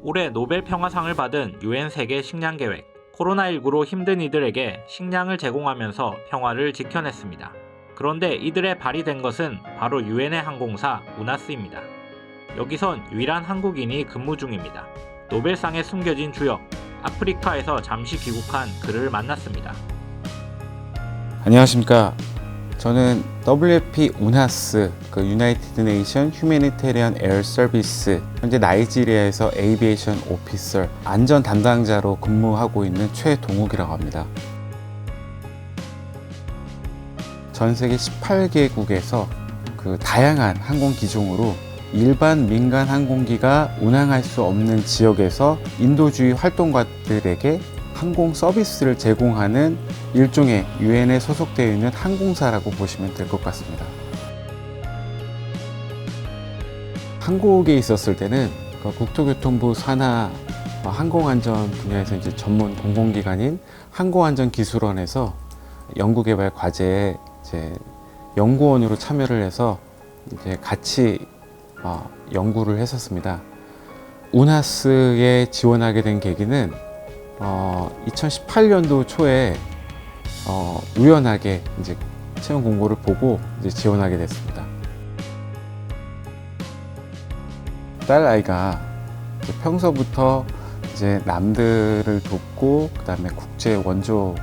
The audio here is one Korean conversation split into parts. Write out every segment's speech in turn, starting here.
올해 노벨 평화상을 받은 UN 세계 식량 계획, 코로나19로 힘든 이들에게 식량을 제공하면서 평화를 지켜냈습니다. 그런데 이들의 발휘된 것은 바로 유엔의 항공사 우나스입니다. 여기선 유일한 한국인이 근무 중입니다. 노벨상에 숨겨진 주역, 아프리카에서 잠시 귀국한 그를 만났습니다. 안녕하십니까. 저는 WFP 우나스, 유나이티드 네이션 휴메니테리언 에어 서비스, 현재 나이지리아에서 에이비에이션 오피서 안전 담당자로 근무하고 있는 최동욱이라고 합니다. 전 세계 18개국에서 다양한 항공 기종으로 일반 민간 항공기가 운항할 수 없는 지역에서 인도주의 활동가들에게 항공 서비스를 제공하는 일종의 유엔에 소속되어 있는 항공사라고 보시면 될 것 같습니다. 한국에 있었을 때는 국토교통부 산하 항공안전 분야에서 이제 전문 공공기관인 항공안전기술원에서 연구개발 과제에 이제 연구원으로 참여를 해서 이제 같이 연구를 했었습니다. 우나스에 지원하게 된 계기는 2018년도 초에 우연하게 이제 채용 공고를 보고 이제 지원하게 됐습니다. 딸 아이가 평소부터 이제 남들을 돕고 그다음에 국제 원조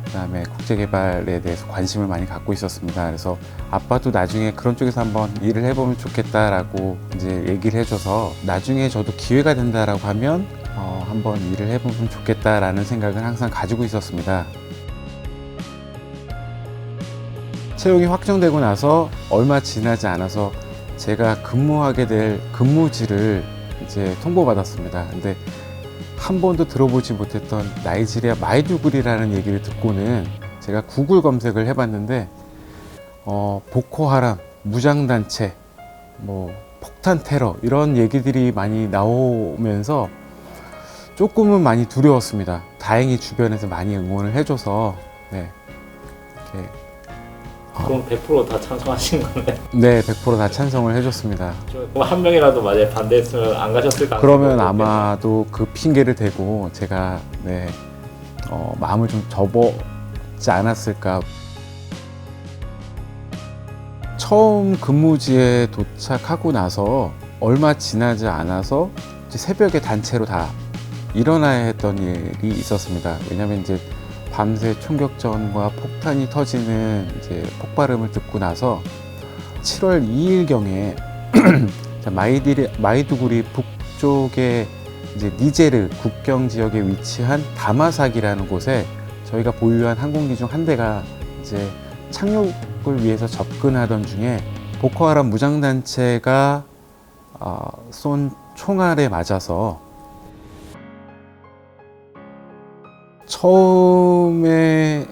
그다음에 국제 개발에 대해서 관심을 많이 갖고 있었습니다. 그래서 아빠도 나중에 그런 쪽에서 한번 일을 해보면 좋겠다라고 이제 얘기를 해줘서 나중에 저도 기회가 된다라고 하면 한번 일을 해보면 좋겠다라는 생각을 항상 가지고 있었습니다. 채용이 확정되고 나서 얼마 지나지 않아서 제가 근무하게 될 근무지를 이제 통보받았습니다. 근데 한 번도 들어보지 못했던 나이지리아 마이두구리라는 얘기를 듣고는 제가 구글 검색을 해봤는데 보코하람, 무장단체, 폭탄 테러 이런 얘기들이 많이 나오면서 조금은 많이 두려웠습니다. 다행히 주변에서 많이 응원을 해줘서 이렇게 그럼 100% 다 찬성하신 거네. 네, 100% 다 찬성을 해줬습니다. 한 명이라도 만약에 반대했으면 안 가셨을 가능성이 그러면 높겠네요. 아마도 그 핑계를 대고 제가 마음을 좀 접었지 않았을까. 처음 근무지에 도착하고 나서 얼마 지나지 않아서 이제 새벽에 단체로 다 일어나야 했던 일이 있었습니다. 왜냐하면 이제 밤새 총격전과 폭탄이 터지는 이제 폭발음을 듣고 나서 7월 2일경에 마이두구리 북쪽에 이제 니제르 국경 지역에 위치한 다마삭이라는 곳에 저희가 보유한 항공기 중 한 대가 이제 착륙을 위해서 접근하던 중에 보코하람 무장단체가 쏜 총알에 맞아서 처음에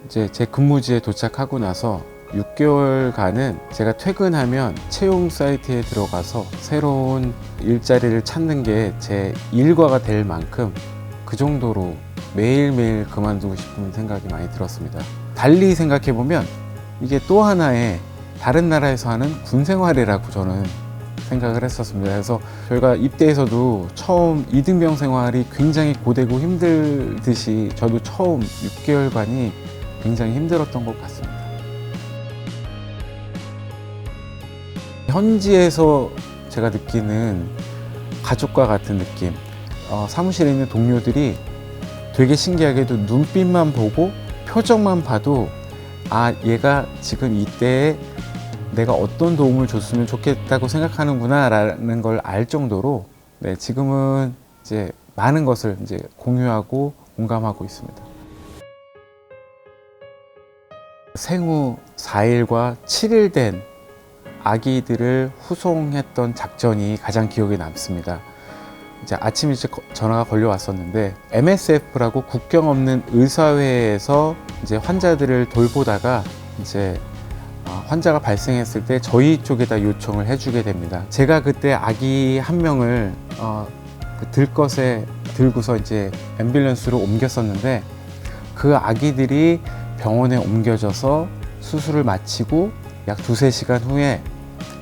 이제 제 근무지에 도착하고 나서 6개월간은 제가 퇴근하면 채용 사이트에 들어가서 새로운 일자리를 찾는 게 제 일과가 될 만큼 그 정도로 매일매일 그만두고 싶은 생각이 많이 들었습니다. 달리 생각해보면 이게 또 하나의 다른 나라에서 하는 군 생활이라고 저는 생각을 했었습니다. 그래서 저희가 입대에서도 처음 이등병 생활이 굉장히 고되고 힘들듯이 저도 처음 6개월간이 굉장히 힘들었던 것 같습니다. 현지에서 제가 느끼는 가족과 같은 느낌, 사무실에 있는 동료들이 되게 신기하게도 눈빛만 보고 표정만 봐도 얘가 지금 이때에 내가 어떤 도움을 줬으면 좋겠다고 생각하는구나 라는 걸 알 정도로 지금은 이제 많은 것을 이제 공유하고 공감하고 있습니다. 생후 4일과 7일 된 아기들을 후송했던 작전이 가장 기억에 남습니다. 이제 아침 일찍 전화가 걸려왔었는데 MSF라고 국경 없는 의사회에서 이제 환자들을 돌보다가 이제 환자가 발생했을 때 저희 쪽에다 요청을 해주게 됩니다. 제가 그때 아기 한 명을 들것에 들고서 이제 앰뷸런스로 옮겼었는데 그 아기들이 병원에 옮겨져서 수술을 마치고 약 2~3시간 후에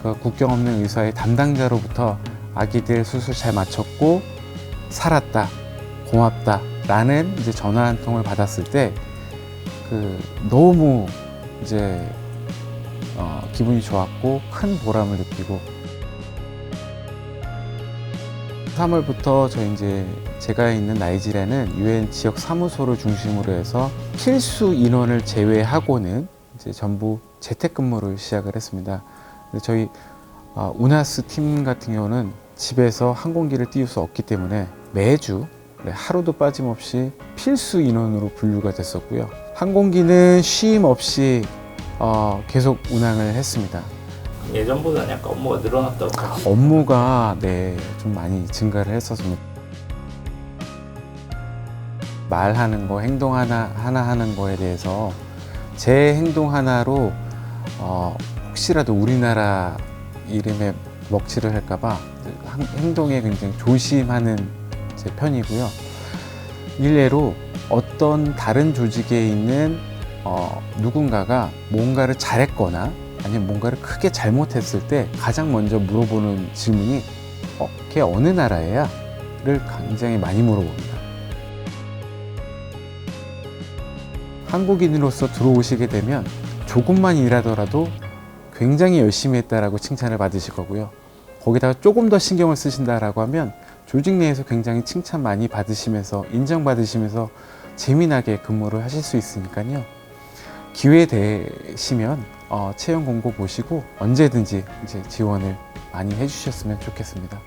그 국경 없는 의사의 담당자로부터 아기들 수술 잘 마쳤고 살았다, 고맙다 라는 이제 전화 한 통을 받았을 때 너무 이제 기분이 좋았고 큰 보람을 느끼고 3월부터 제가 있는 나이지리아는 유엔 지역 사무소를 중심으로 해서 필수 인원을 제외하고는 이제 전부 재택근무를 시작을 했습니다. 저희 우나스 팀 같은 경우는 집에서 항공기를 띄울 수 없기 때문에 매주 하루도 빠짐없이 필수 인원으로 분류가 됐었고요. 항공기는 쉼 없이 계속 운항을 했습니다. 예전보다는 약간 업무가 늘어났다고. 업무가 좀 많이 증가를 했었습니다. 말하는 거, 행동 하나 하는 거에 대해서 제 행동 하나로 혹시라도 우리나라 이름에 먹칠을 할까봐 행동에 굉장히 조심하는 제 편이고요. 일례로 어떤 다른 조직에 있는 누군가가 뭔가를 잘했거나 아니면 뭔가를 크게 잘못했을 때 가장 먼저 물어보는 질문이 걔 어느 나라애야? 를 굉장히 많이 물어봅니다. 한국인으로서 들어오시게 되면 조금만 일하더라도 굉장히 열심히 했다라고 칭찬을 받으실 거고요. 거기다가 조금 더 신경을 쓰신다라고 하면 조직 내에서 굉장히 칭찬 많이 받으시면서 인정받으시면서 재미나게 근무를 하실 수 있으니까요. 기회 되시면 채용 공고 보시고 언제든지 이제 지원을 많이 해주셨으면 좋겠습니다.